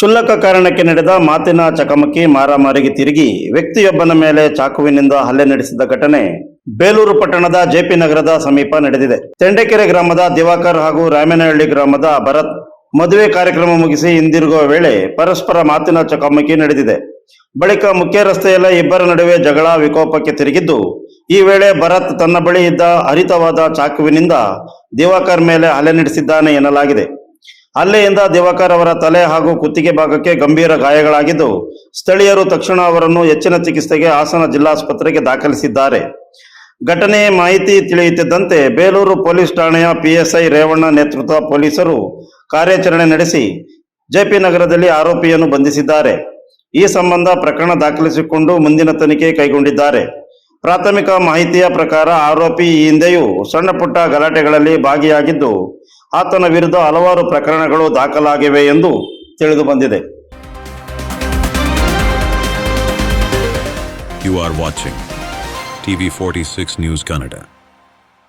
ಕ್ಷುಲ್ಲಕ ಕಾರಣಕ್ಕೆ ನಡೆದ ಮಾತಿನ ಚಕಮಕಿ ಮಾರಾಮಾರಿಗೆ ತಿರುಗಿ ವ್ಯಕ್ತಿಯೊಬ್ಬನ ಮೇಲೆ ಚಾಕುವಿನಿಂದ ಹಲ್ಲೆ ನಡೆಸಿದ ಘಟನೆ ಬೇಲೂರು ಪಟ್ಟಣದ ಜೆಪಿ ನಗರದ ಸಮೀಪ ನಡೆದಿದೆ. ತೆಂಡೆಕೆರೆ ಗ್ರಾಮದ ದಿವಾಕರ್ ಹಾಗೂ ರಾಮೇನಹಳ್ಳಿ ಗ್ರಾಮದ ಭರತ್ ಮದುವೆ ಕಾರ್ಯಕ್ರಮ ಮುಗಿಸಿ ಹಿಂದಿರುಗುವ ವೇಳೆ ಪರಸ್ಪರ ಮಾತಿನ ಚಕಮಕಿ ನಡೆದಿದೆ. ಬಳಿಕ ಮುಖ್ಯ ರಸ್ತೆಯಲ್ಲೇ ಇಬ್ಬರ ನಡುವೆ ಜಗಳ ವಿಕೋಪಕ್ಕೆ ತಿರುಗಿದ್ದು, ಈ ವೇಳೆ ಭರತ್ ತನ್ನ ಬಳಿ ಇದ್ದ ಹರಿತವಾದ ಚಾಕುವಿನಿಂದ ದಿವಾಕರ್ ಮೇಲೆ ಹಲ್ಲೆ ನಡೆಸಿದ್ದಾನೆ ಎನ್ನಲಾಗಿದೆ. ಹಲ್ಲೆಯಿಂದ ದಿವಾಕರ್ ಅವರ ತಲೆ ಹಾಗೂ ಕುತ್ತಿಗೆ ಭಾಗಕ್ಕೆ ಗಂಭೀರ ಗಾಯಗಳಾಗಿದ್ದು, ಸ್ಥಳೀಯರು ತಕ್ಷಣ ಅವರನ್ನು ಹೆಚ್ಚಿನ ಚಿಕಿತ್ಸೆಗೆ ಹಾಸನ ಜಿಲ್ಲಾಸ್ಪತ್ರೆಗೆ ದಾಖಲಿಸಿದ್ದಾರೆ. ಘಟನೆ ಮಾಹಿತಿ ತಿಳಿಯುತ್ತಿದ್ದಂತೆ ಬೇಲೂರು ಪೊಲೀಸ್ ಠಾಣೆಯ ಪಿಎಸ್ಐ ರೇವಣ್ಣ ನೇತೃತ್ವ ಪೊಲೀಸರು ಕಾರ್ಯಾಚರಣೆ ನಡೆಸಿ ಜೆಪಿ ನಗರದಲ್ಲಿ ಆರೋಪಿಯನ್ನು ಬಂಧಿಸಿದ್ದಾರೆ. ಈ ಸಂಬಂಧ ಪ್ರಕರಣ ದಾಖಲಿಸಿಕೊಂಡು ಮುಂದಿನ ತನಿಖೆ ಕೈಗೊಂಡಿದ್ದಾರೆ. ಪ್ರಾಥಮಿಕ ಮಾಹಿತಿಯ ಪ್ರಕಾರ ಆರೋಪಿ ಈ ಹಿಂದೆಯೂ ಸಣ್ಣ ಪುಟ್ಟ ಗಲಾಟೆಗಳಲ್ಲಿ ಭಾಗಿಯಾಗಿದ್ದು, ಆತನ ವಿರುದ್ಧ ಹಲವಾರು ಪ್ರಕರಣಗಳು ದಾಖಲಾಗಿವೆ ಎಂದು ತಿಳಿದು ಬಂದಿದೆ. You are watching TV46 News Kannada.